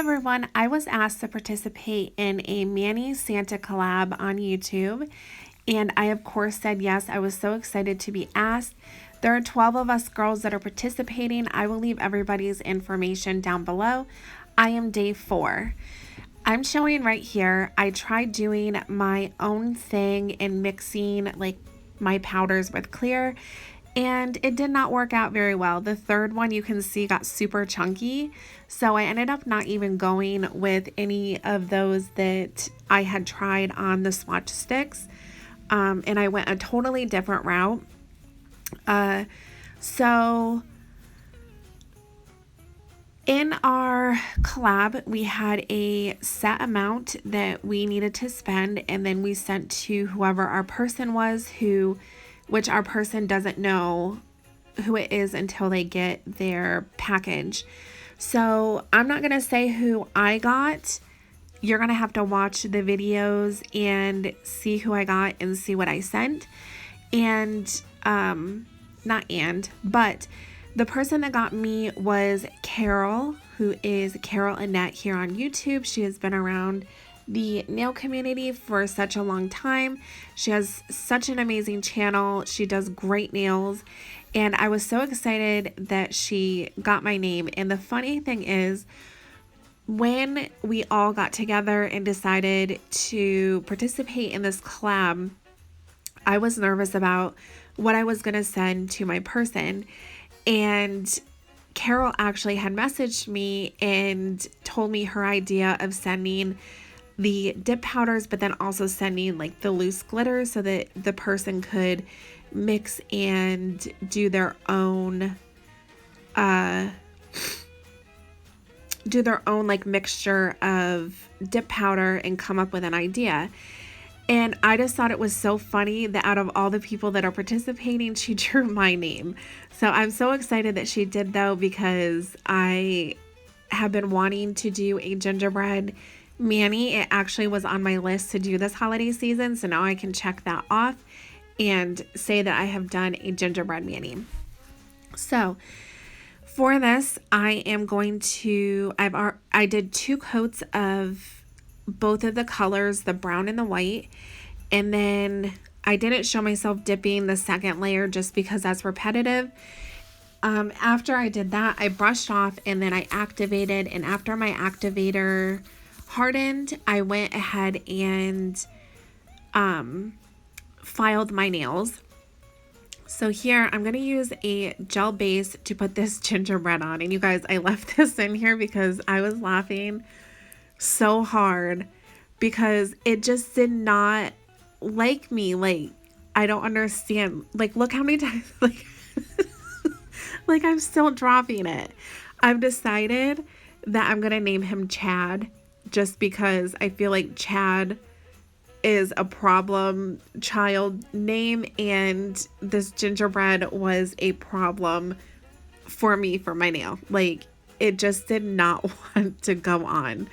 everyone, I was asked to participate in a Manny Santa collab on YouTube, and I of course said yes. I was so excited to be asked. There are 12 of us girls that are participating. I will leave everybody's information down below. I am day 4. I'm showing right here, I tried doing my own thing and mixing like my powders with clear, and it did not work out very well. The third one you can see got super chunky, so I ended up not even going with any of those that I had tried on the swatch sticks, and I went a totally different route. So in our collab, we had a set amount that we needed to spend, and then we sent to whoever our person was, which our person doesn't know who it is until they get their package. So I'm not going to say who I got. You're going to have to watch the videos and see who I got and see what I sent. And, but the person that got me was Carole, who is Carole Annette here on YouTube. She has been around the nail community for such a long time. She has such an amazing channel. She does great nails, and I was so excited that she got my name. And the funny thing is, when we all got together and decided to participate in this collab, I was nervous about what I was going to send to my person, and Carole actually had messaged me and told me her idea of sending the dip powders, but then also sending like the loose glitter so that the person could mix and do their own like mixture of dip powder and come up with an idea. And I just thought it was so funny that out of all the people that are participating, she drew my name. So I'm so excited that she did, though, because I have been wanting to do a gingerbread mani. It actually was on my list to do this holiday season, so now I can check that off and say that I have done a gingerbread mani. So for this, I am going to, I did 2 coats of both of the colors, the brown and the white, and then I didn't show myself dipping the second layer just because that's repetitive. After I did that, I brushed off and then I activated, and after my activator hardened, I went ahead and filed my nails. So here I'm going to use a gel base to put this gingerbread on. And you guys, I left this in here because I was laughing so hard because it just did not like me. Like, I don't understand. Like, look how many times, like I'm still dropping it. I've decided that I'm going to name him Chad just because I feel like Chad is a problem child name, and this gingerbread was a problem for me for my nail. Like, it just did not want to go on.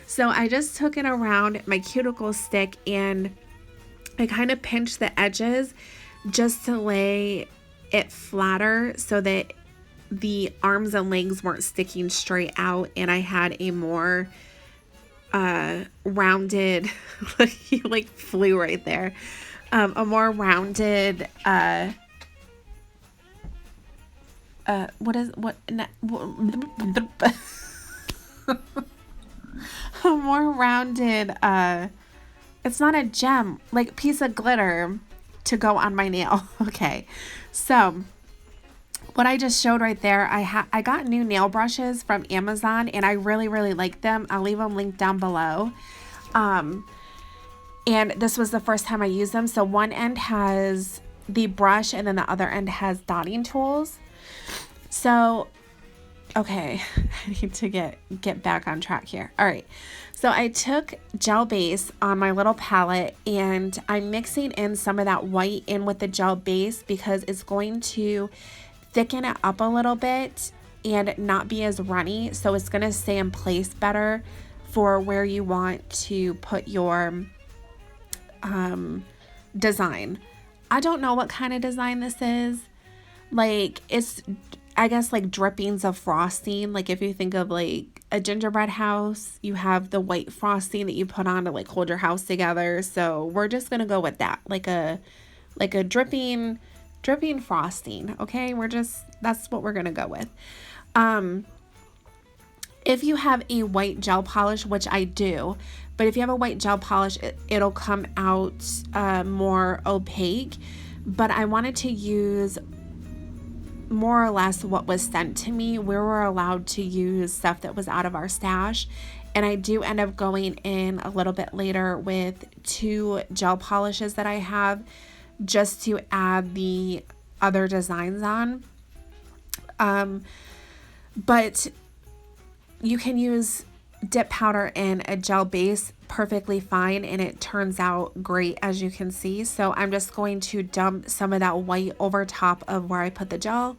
So I just took it around my cuticle stick and I kind of pinched the edges just to lay it flatter so that the arms and legs weren't sticking straight out, and I had a more rounded, he like flew right there, a more rounded a more rounded it's not a gem, like piece of glitter to go on my nail. Okay, so what I just showed right there, I got new nail brushes from Amazon, and I really like them. I'll leave them linked down below. And this was the first time I used them. So one end has the brush and then the other end has dotting tools. So, okay, I need to get back on track here. All right. So I took gel base on my little palette, and I'm mixing in some of that white in with the gel base because it's going to thicken it up a little bit and not be as runny, so it's going to stay in place better for where you want to put your design. I don't know what kind of design this is. Like, it's, I guess, like drippings of frosting. Like, if you think of like a gingerbread house. You have the white frosting that you put on to like hold your house together. So we're just going to go with that. Like a dripping frosting. Okay. That's what we're going to go with. If you have a white gel polish, which I do, but if you have a white gel polish, it'll come out more opaque. But I wanted to use more or less what was sent to me. We were allowed to use stuff that was out of our stash. And I do end up going in a little bit later with 2 gel polishes that I have just to add the other designs on. But you can use dip powder in a gel base perfectly fine, and it turns out great, as you can see. So I'm just going to dump some of that white over top of where I put the gel,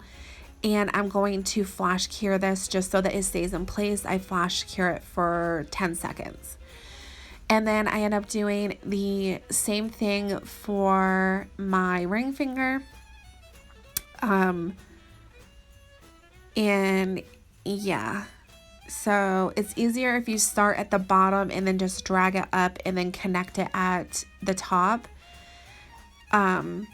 and I'm going to flash cure this just so that it stays in place. I flash cure it for 10 seconds. And then I end up doing the same thing for my ring finger. And yeah, so it's easier if you start at the bottom and then just drag it up and then connect it at the top. But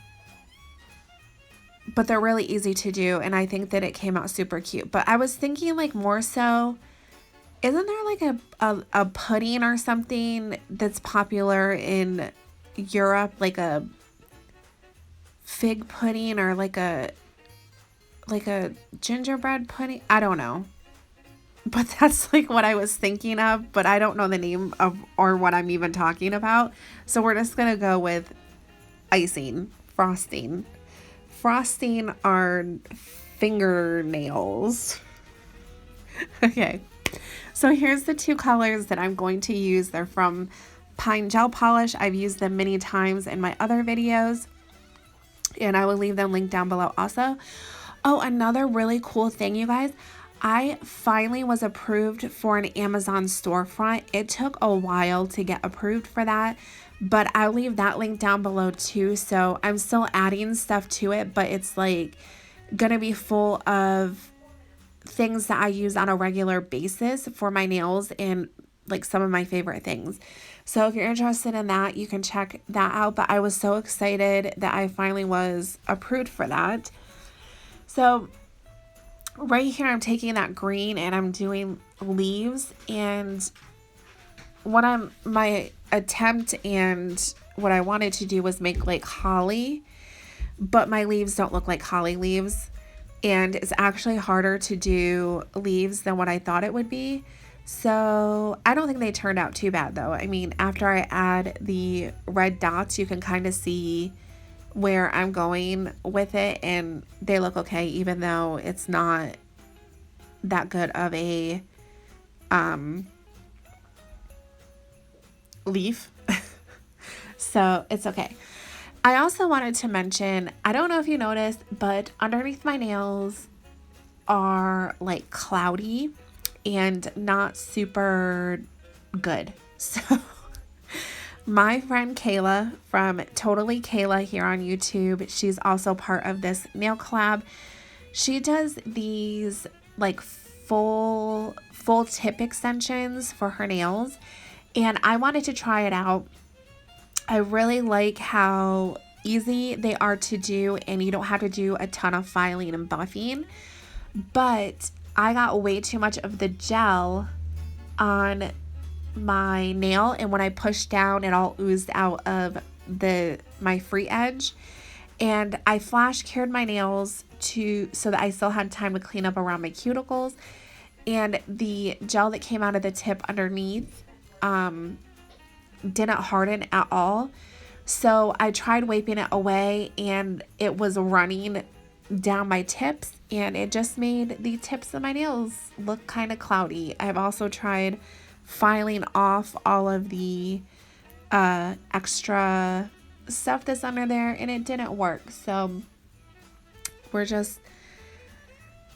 they're really easy to do, and I think that it came out super cute. But I was thinking like more so, isn't there like a pudding or something that's popular in Europe, like a fig pudding or like a gingerbread pudding? I don't know. But that's like what I was thinking of, but I don't know the name of or what I'm even talking about. So we're just going to go with icing, frosting. Frosting our fingernails. Okay. So here's the 2 colors that I'm going to use. They're from Pine Gel Polish. I've used them many times in my other videos, and I will leave them linked down below also. Oh, another really cool thing, you guys. I finally was approved for an Amazon storefront. It took a while to get approved for that, but I'll leave that link down below too. So I'm still adding stuff to it, but it's like gonna be full of things that I use on a regular basis for my nails and like some of my favorite things. So if you're interested in that, you can check that out. But I was so excited that I finally was approved for that. So right here, I'm taking that green and I'm doing leaves, and my attempt and what I wanted to do was make like holly, but my leaves don't look like holly leaves, and it's actually harder to do leaves than what I thought it would be. So I don't think they turned out too bad though. I mean, after I add the red dots, you can kind of see where I'm going with it, and they look okay, even though it's not that good of a leaf. So it's okay. I also wanted to mention, I don't know if you noticed, but underneath my nails are like cloudy and not super good. So my friend Kayla from Totally Kayla here on YouTube, she's also part of this nail collab. She does these like full tip extensions for her nails, and I wanted to try it out. I really like how easy they are to do, and you don't have to do a ton of filing and buffing, but I got way too much of the gel on my nail, and when I pushed down, it all oozed out of my free edge, and I flash cured my nails so that I still had time to clean up around my cuticles, and the gel that came out of the tip underneath didn't harden at all. So I tried wiping it away, and it was running down my tips, and it just made the tips of my nails look kind of cloudy. I've also tried filing off all of the extra stuff that's under there, and it didn't work. So we're just,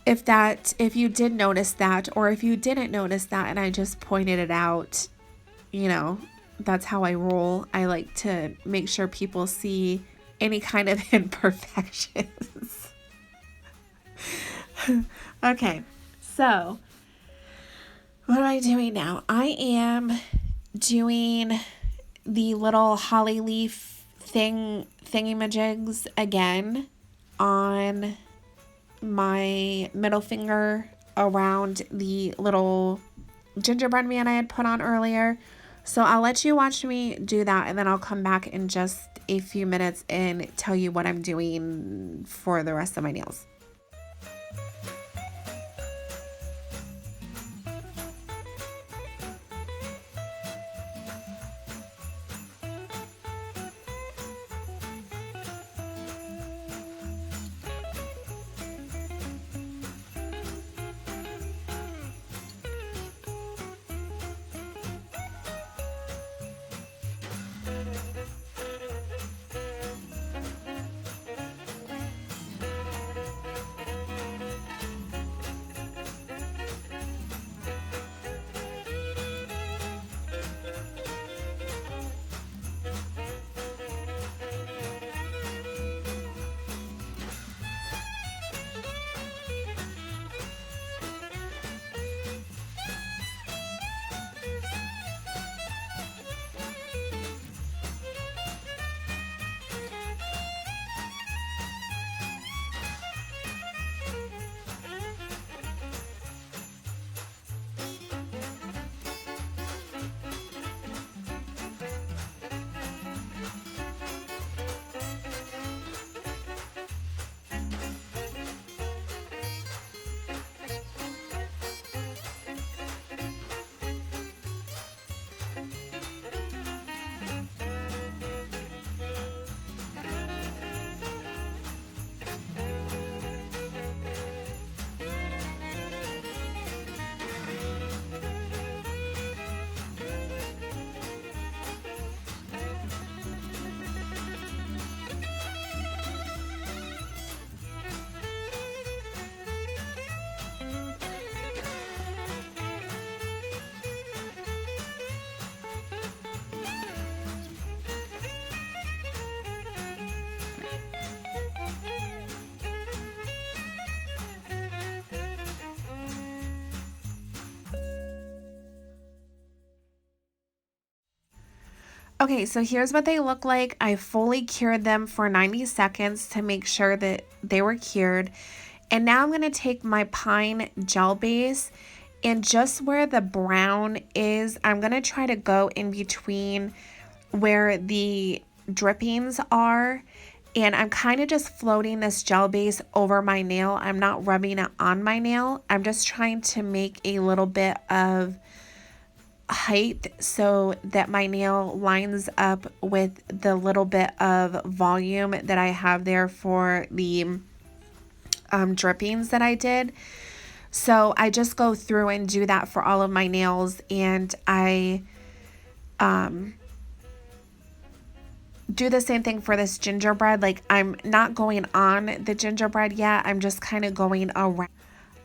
if you did notice that, or if you didn't notice that and I just pointed it out, you know, that's how I roll. I like to make sure people see any kind of imperfections. Okay, so What am I doing now? I am doing the little holly leaf thingy-majigs again on my middle finger around the little gingerbread man I had put on earlier. So I'll let you watch me do that, and then I'll come back in just a few minutes and tell you what I'm doing for the rest of my nails. Okay, so here's what they look like. I fully cured them for 90 seconds to make sure that they were cured. And now I'm going to take my pine gel base, and just where the brown is, I'm going to try to go in between where the drippings are. And I'm kind of just floating this gel base over my nail. I'm not rubbing it on my nail. I'm just trying to make a little bit of height so that my nail lines up with the little bit of volume that I have there for the drippings that I did. So I just go through and do that for all of my nails, and I do the same thing for this gingerbread. Like, I'm not going on the gingerbread yet. I'm just kind of going around.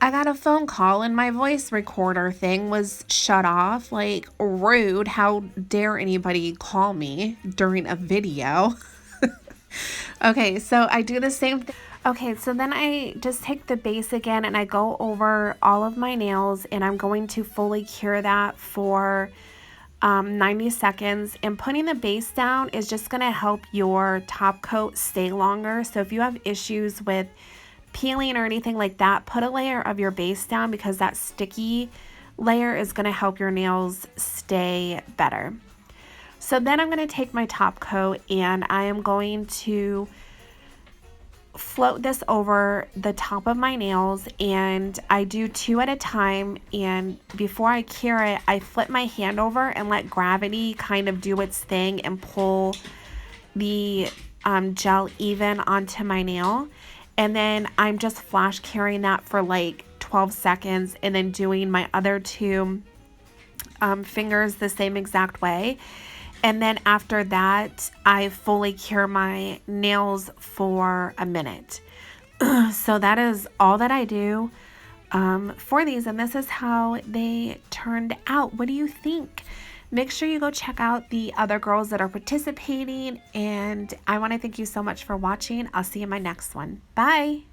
I got a phone call and my voice recorder thing was shut off. Like, rude. How dare anybody call me during a video? Okay, so I do the same thing. Okay, so then I just take the base again and I go over all of my nails, and I'm going to fully cure that for 90 seconds. And putting the base down is just going to help your top coat stay longer. So if you have issues with peeling or anything like that, put a layer of your base down, because that sticky layer is going to help your nails stay better. So then I'm going to take my top coat and I am going to float this over the top of my nails, and I do 2 at a time. And before I cure it, I flip my hand over and let gravity kind of do its thing and pull the gel even onto my nail. And then I'm just flash curing that for like 12 seconds and then doing my other 2 fingers the same exact way. And then after that, I fully cure my nails for a minute. So that is all that I do for these. And this is how they turned out. What do you think? Make sure you go check out the other girls that are participating. And I want to thank you so much for watching. I'll see you in my next one. Bye.